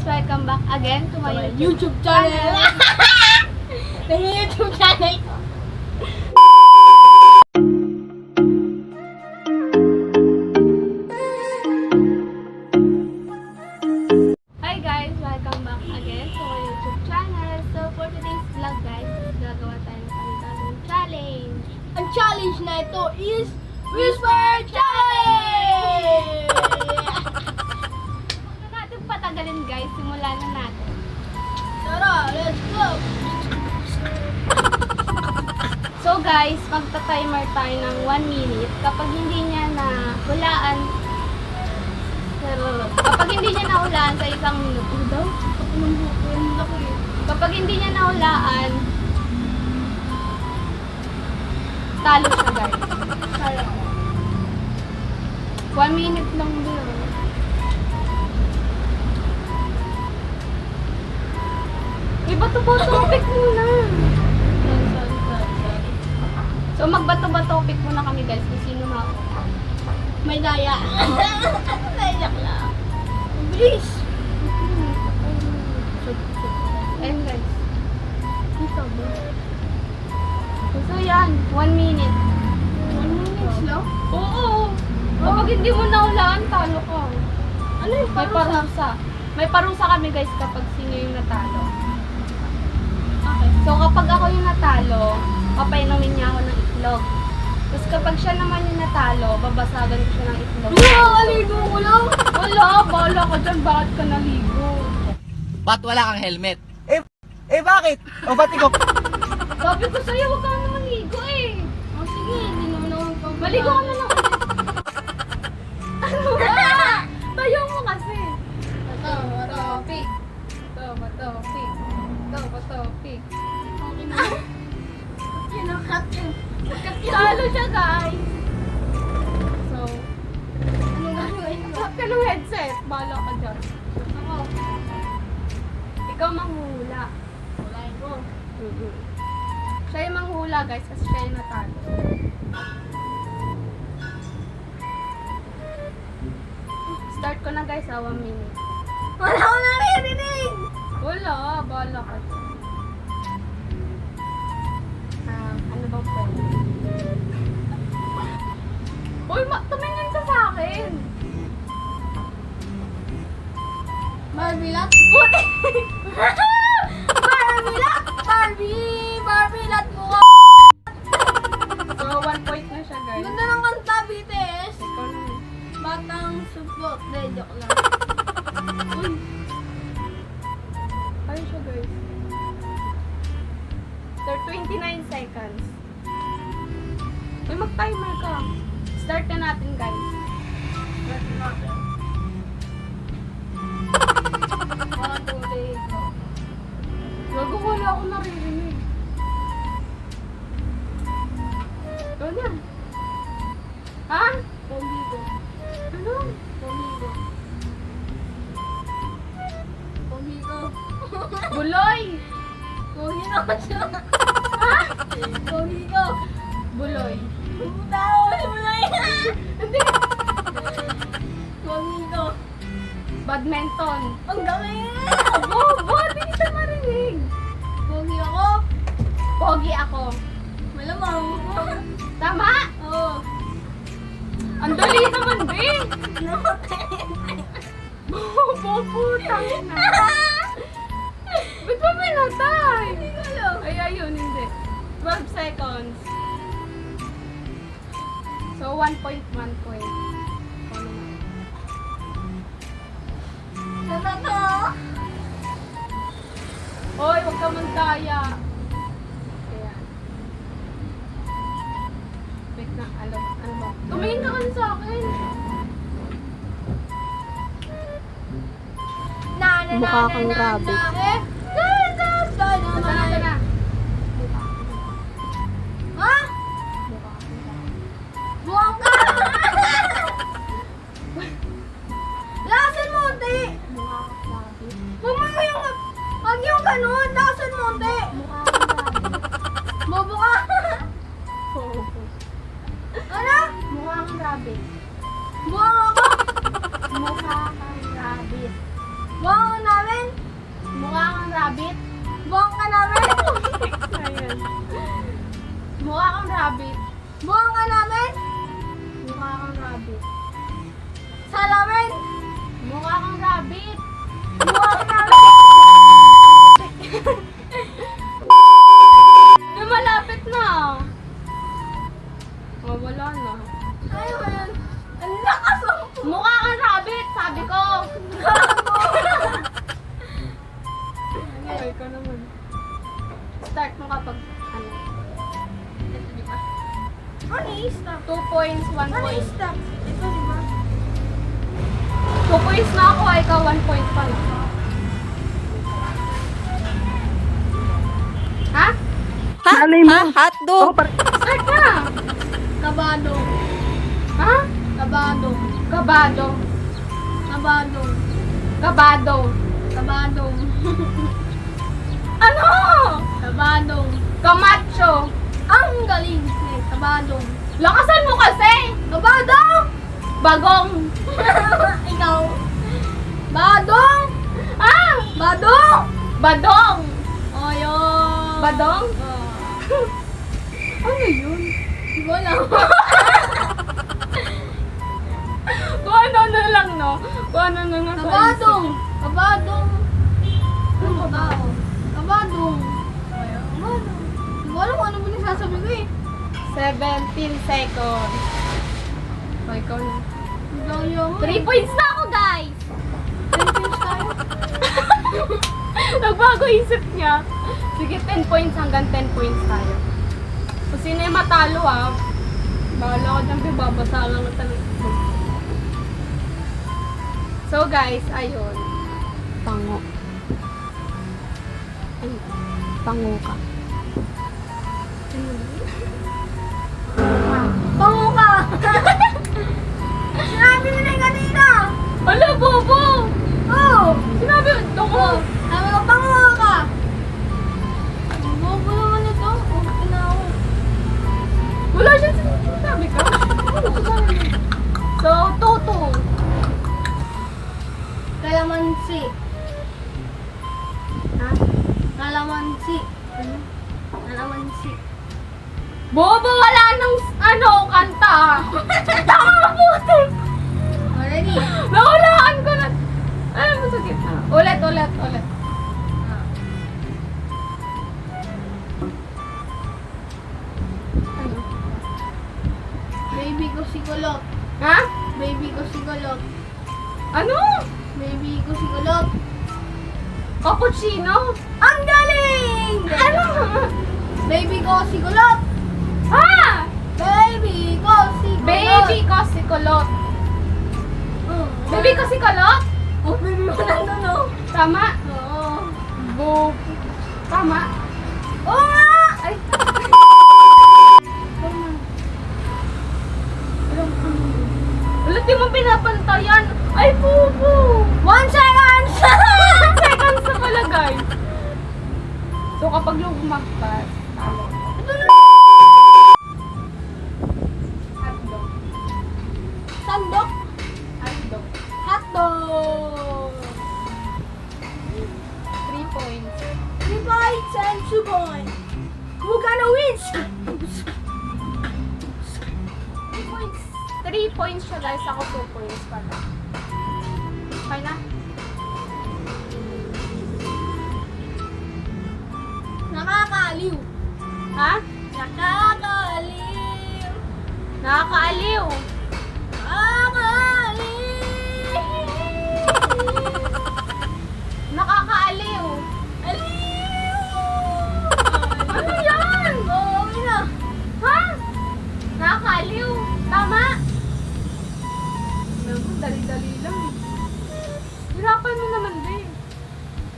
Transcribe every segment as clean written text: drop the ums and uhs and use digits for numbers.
welcome back again to my YouTube channel. Na YouTube channel. Hi guys, welcome back again to my YouTube channel. So for today's vlog guys, gagawa tayo ng panibagong challenge. Ang challenge na ito is Whisper Challenge! Huwag na natin patagalin guys, simulan na natin. Tara, let's go! So guys, magta-timer tayo ng 1 minute. Kapag hindi niya nahulaan, sa isang minuto daw, kapag hindi niya nahulaan, talo siya guys. 1 minute lang din. Bato-bato-topic muna. So magbato-bato-topic muna kami guys kung sino mauna. May daya. Naiyak lang. Bilis! Ayun guys. Dito ba? So yan, 1 minute. 1 minute lang? Oo. Kapag hindi mo nahulaan, talo ka. Ano yung May parusa. May parusa kami guys kapag sino yung natalo. Okay. So kapag ako yung natalo, papainumin niya ako ng itlog. Tapos kapag siya naman yung natalo, babasagan ko siya ng itlog. Nakakaligo ko lang. Wala, bahala ka dyan. Bakit ka naligo? Ba't wala kang helmet? Bakit? O ba't ikaw? Sabi ko sa'yo, huwag ka naman maligo eh. Oh, sige, hindi naman ako pag... Maligo ka na lang. Ano ba? Tayo mo kasi. Matopik. Matopik. Matopik. Okay na. Kinakat yun. Talo siya guys. So, Ano gagawin mo? cut ka ng headset. Bahala ka dyan. Ako. Ikaw manghula. Walain ko. Siya yung manghula guys kasi siya yung natalo. Start ko na guys 1 minute. Wala ko naririnig! Wala, bahala ka dyan. Ano bang pwede? Uy, tumingin ka sa akin! Barbilat? Puti! Barbilat! Barbilat mo ka! So, 1 point na siya guys. Ganda ng kanta, BTS. Ikaw na. Batang support. De, joke lang. Uy! Ayun siya guys. So, 29 seconds. Uy, mag-timer ka. Start na natin guys. Start natin. 1, 2, 3, go. Gago, wala akong naririnig. Ikaw na. Ha? Pogigo. Ano? Pogigo. Pogigo. Buloy! Pogi naman siya. Ha? Pogigo. Buloy. Puta ako, wala yan. Hindi. Pogigo. Badminton. Ang galing! Bobo, hindi kita marinig. Pogi ako. Pogi ako. Malamang. Tama? Oo. Ang dali naman, be. Bobo, tangin na. Ba't ba minatay? Hindi ko alam. Ay, ayun, hindi. 12 seconds. So, 1 point, 1 point. Ano na? Natato. Hoy, huwag ka magdaya. Ayan. Wait na, ano ba? Tumingin ka kasi sa akin. Mukha kang rabbit. Ito na. Ha? Mukha kang rabbit. Buwang ka! Lasan mo, te! Mukha kang rabbit. Huwag yung ganun! Lasan mo, te! Mukha kang rabbit. Bobo ka! Bobo. Ano? Mukha kang rabbit. Buwang ako! Mukha kang rabbit. Buwang namin! Mukha kang rabbit. Buwang ka namin. Ayan. Mukha kang rabbit. Buwang ka namin. Mukha kang rabbit. Salamin. Mukha kang rabbit. Buwang namin. Malapit na. Oh, wala na. Ay, wala. Ang lakas mo. Mukha kang rabbit, sabi ko. Okay, ikaw naman. Start mo kapag ano. Ito, di ba? Ano i-stop? 2 points, 1 Ano point. i-stop? Ito, di ba? 2 points na ako, ikaw 1 point pa lang. Ha? Hotdog! Start na! Kabado. Ha? Kabado. Kabado. Kabado. Kabado. Kabado. Ano? Kabado. Kamacho. Ang galing. Kabado. Lakasan mo kasi! Kabado! Bagong. Ikaw. Badong! Ah! Badong! Badong. O, yun. Badong? Oh. Ano yun? Hindi ko alam. Kung ano na lang, no? Kung ano na nasa Kabadong! Kabadong! Ano ba ba? Kabadong! Kabadong! Hindi ko alam kung ano ba nagsasabi ko eh. 17 seconds. O, ikaw na. Ang layo mo. 3 points na ako, guys! 10 points tayo. Nagbago isip niya. Sige, 10 points hanggang 10 points tayo. Kung sino yung matalo, ha? Bahala ko dyan, babasa lang na talaga. So, guys, ayun. Pango. Ay, pango ka. Pango ka! Sinabi mo na yung kanina! Hala, bobo! Oo! Sinabi, doko! Sabi ko, pango ka! Bobo naman ito. Okay na ako. Wala siya sinabi ka. So, Toto. Kalamansi. Ha? Kalamansi. Kalamansi. Bobo, wala nang, ano, kanta. Tama, puti. Already? Nahulaan ko na. Ay, masakit na. Ulit. Ano? Baby ko si Kulot. Ha? Baby ko si Kulot. Ano? Baby ko si Kulot. Cappuccino? Ang galing! Ano? Baby ko si Kulot. Ha? Baby ko si Kulot. Baby ko si Kulot. Baby ko si Kulot? Oh, baby mo nandun, oh. Tama? Oo. Bobo. Tama? Oo nga! Ay. Ulit di mo pinapantayan. Ay, bobo. 1 second! 10 seconds na pala, guys. So, kapag lumagpas, talo. Hotdog. Sandok. Hotdog. Hotdog. 3 points. 3 bites and 2 points. Who gonna win? 3 points. 3 points siya, guys. Ako 2 points pala. Okay na? Nakakaliw. Ha? Nakakaliw. Nakakaaliw. Nakakaaliw. Aliw! Ano yan? Oo, okay na. Ha? Nakakaaliw. Tama. Naku, dali-dali lang. Hirapan mo naman din.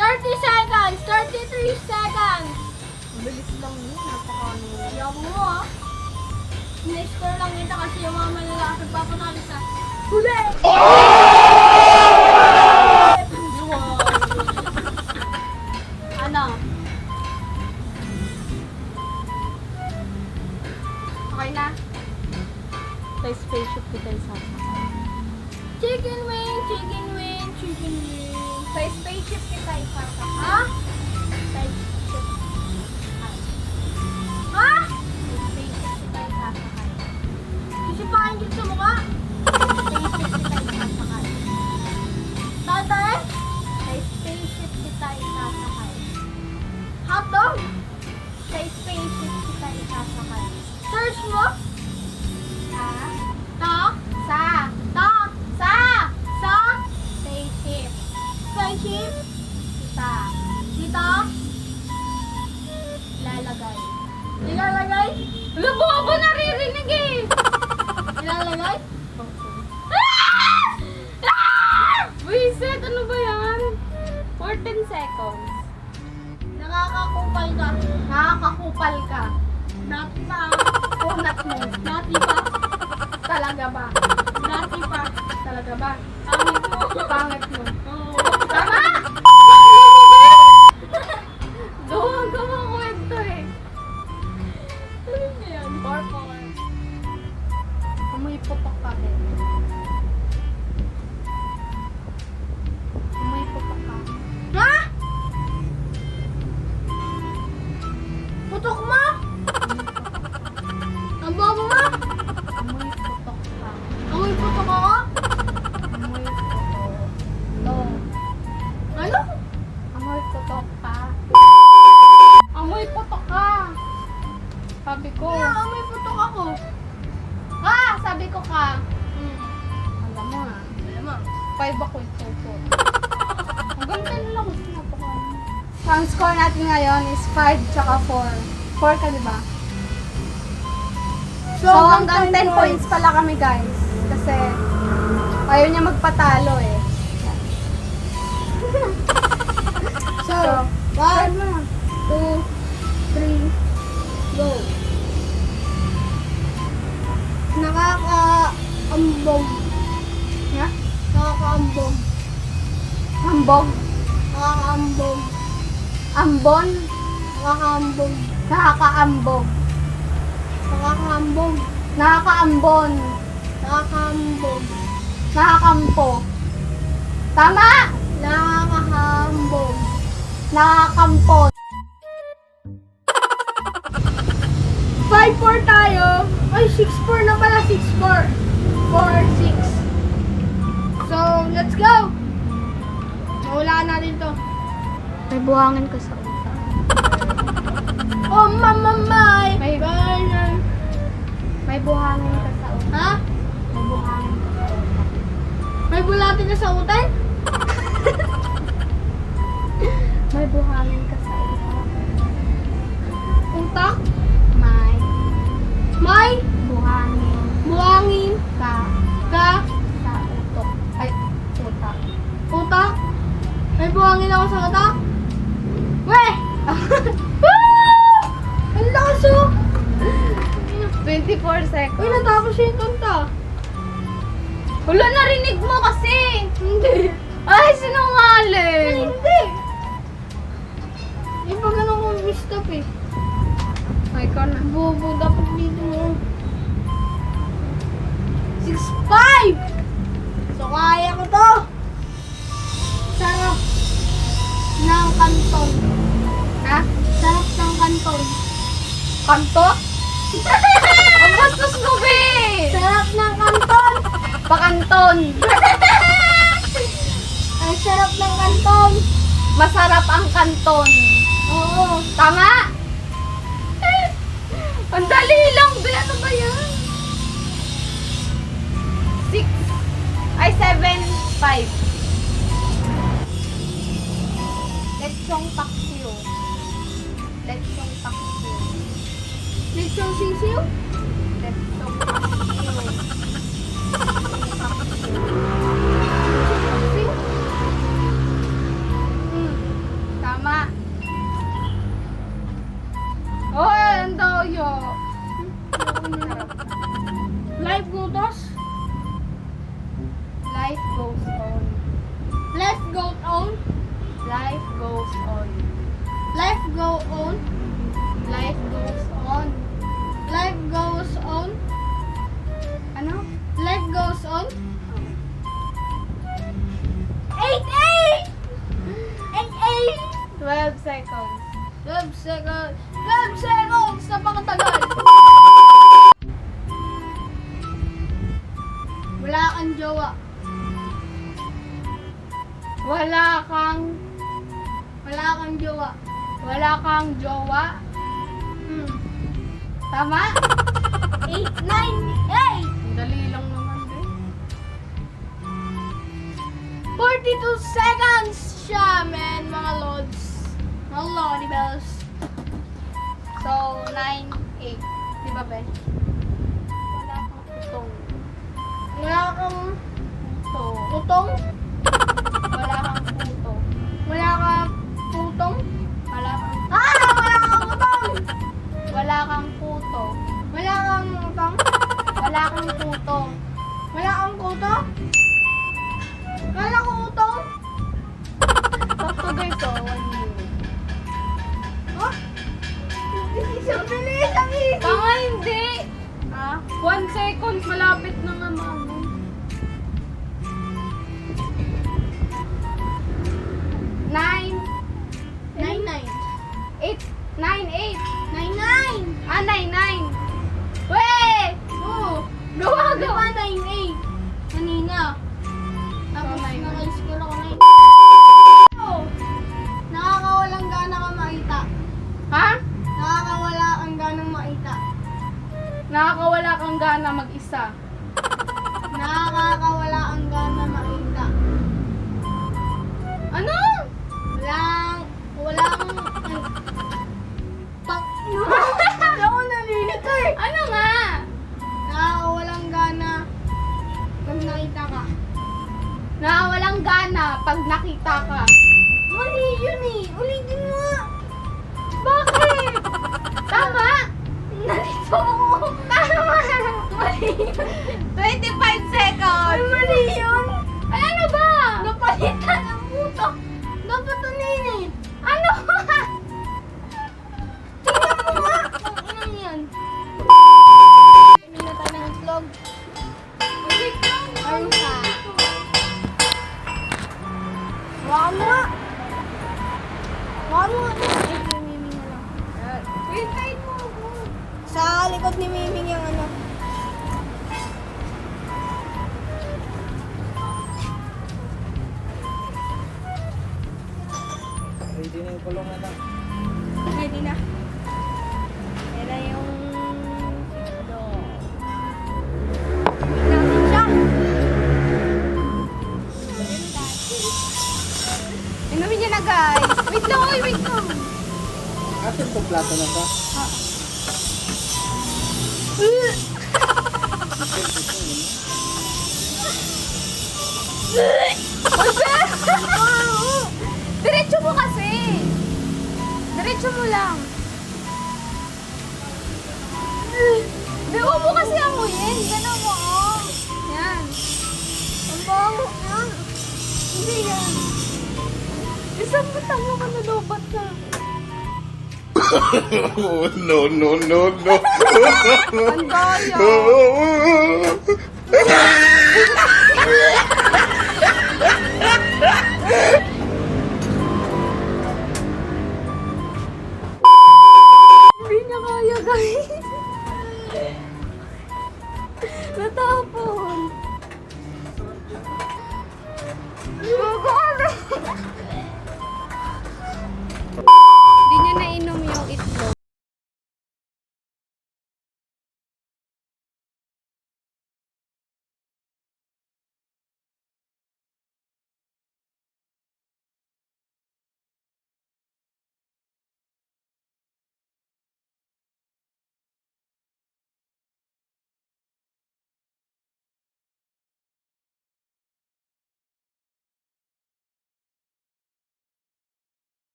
30 seconds. 33 seconds. Mabilis lang yun. Napaka-ano. Yaw mo, ah. Ina-score lang kita kasi yung mga malalakas nagpapatalo sa huli! Ano? Okay na? Sa spaceship kita isa. Chicken wing, chicken wing, chicken wing. Sa spaceship kita isasakay. Ha? Spaceship. Ha? Sa spaceship kita isasakay. Sisipain dito sa mukha? Spaceship kita isasakay. Tatay? Sa spaceship kita isasakay. Hotdog? Sa spaceship kita isasakay. Search mo? Ha? Ta? Sa. Ta? Sa. Sa? Spaceship. Spaceship? Kita. Kita? Ilalagay. Ilalagay? Wala mo ako naririnig eh. Ilalagay? Wiset, ano ba yan? 14 seconds. Nakakakupal ka. Nakakakupal ka. Dati pa. Kunat mo. Dati pa. Talaga ba? Dati pa. Talaga ba? Pangit mo. Pangit mo. Oo. Tama! Gawang gawang kwento eh. Ano na yan? Purple. Amoy putok ka din. Amoy putok ka. Ha? Putok mo? Ang bobo mo? Amoy putok ka. Amoy putok ako? Amoy putok. No. Ano? Amoy putok ka. Amoy putok ka. Sabi ko. Kaya amoy putok ako. Ha! Sabi ko ka. Hmm. Alam mo ah. Alam mo. 5 ako ito. Hanggang 10 lang. So, ang score natin ngayon is 5 tsaka 4. 4 ka, di ba? So, hanggang 10 points pala kami, guys. Kasi, ayaw niya magpatalo eh. So, start 1, mo na. 2, 3, go. Nakakaambong. Yeah? Nakakaambong. Hambog. Nakakaambong. Ambon. Nakakaambong. Nakakaambog. Nakakaambong. Nakakaambon. Nakakaambong. Nakakampo. Tama! Nakakahambong. Nakakampon. 5-4 tayo. Ay, 6-4 na pala. 6-4. 4-6. So, let's go. Mahulaan natin to. May buhangin ka sa utak. Oh, mamamay. May- Burner. May buhangin ka sa utak. Ha? May buhangin ka sa utak. May bulatin ka sa utan? May buhangin ka sa utak. Utak? May May buhangin buhangin ka ka sa utok. Ay, utak. utak? May buhangin ako sa utak? Weh! Ang lakas oh! 24 Uy, seconds. natapos yung kanta. Wala, narinig mo kasi. Hindi. Ay, sinungaling. Hindi. Di ba ganun kong stop eh? Ay, ikaw na. Bobo, dapat dito mo. 6-5! So, kaya ko to. Sarap ng kanton. Ha? Sarap ng kanton. Kanto? Ang bastos mo, be! Sarap ng kanton. Pakanton. Ang sarap ng kanton. Masarap ang kanton. Oo. Tama? Ang dali lang, be. Ano ba yan? 6. Ay, 7, 5. Lechong paksiw. Lechong paksiw. Lechong sisiw? Lechong paksiw. Sisiw? Tama. Oy, ang doyo. Live gutos? Life goes on. Life go on? Life goes on. Life go on? Life goes on. Life go 12 seconds. 12 seconds. 12 seconds! Napakatagal! Wala kang jowa. Wala kang Wala kang jowa. jowa. Hmm. Tama? 8, 9, 8! Dali lang naman din. 42 seconds siya, man, mga lods. Mga lodi bells. So, 9, 8. Di ba, Ben? Wala kang putong. Wala kang Puto. putong? Wala kang puto. Wala kang putong? Wala kang Wala kang putong! Wala kang puto. Wala kang putong? Wala kang puto. Wala kang kuto? Wala kang utong? Sakto guys, 1 minute. Oh? Isang bilis, ang easy! Tanga hindi! Ha? 1 seconds, malapit na nga mami. 9, 9, 9. 8, 9, 8. 9, 9! 9, 9. Weh! Oo. Gawa, Di gawa. ba 9, 8? Kanina. Tapos So, 9, 9. naka-score ako 9. Oh, nakakawalang gana ka makita. Ha? Nakakawala ang ganang makita. Nakakawala kang gana mag-isa. Nakakawala ang gana makita. Ano? Walang, ay, tak, hindi ako nalilito eh. Ano nga? Nakakawalang gana pag nakita ka. Nakawalang gana pag nakita ka. Mali yun eh. Ulitin mo nga. Bakit? Tama? Nalito ako. Tama! Mali yun. 25 seconds! Ay, mali yun. Ay, ano ba? Napalitan ang puto. Dapat unin eh. Ano? Tingnan mo nga. Ang inang yan. Hindi na tayo ng vlog. Ayun ka. Waka mo nga. Waka mo nga. Ay, si Miming na lang. Hintayin mo ako. Sa likod ni Miming yung ano. Ready na yung kulungan na. Ready na. Yan na yung natin siya. Inumin niya na guys. Wait lang, oy, wait lang. Atin itong plato na to. Diretso mo kasi. Diretso mo lang. Di, huwag mo kasi amuyin. Gano'n mo, oh. Yan. Ang bango yan. Hindi yan. Isang butang mo ka nalubat ka. Oh, no, no, no, no. Ang daya. Hindi niya kaya, guys. Natapon. Hindi niya nainom yung itlog.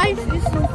life is so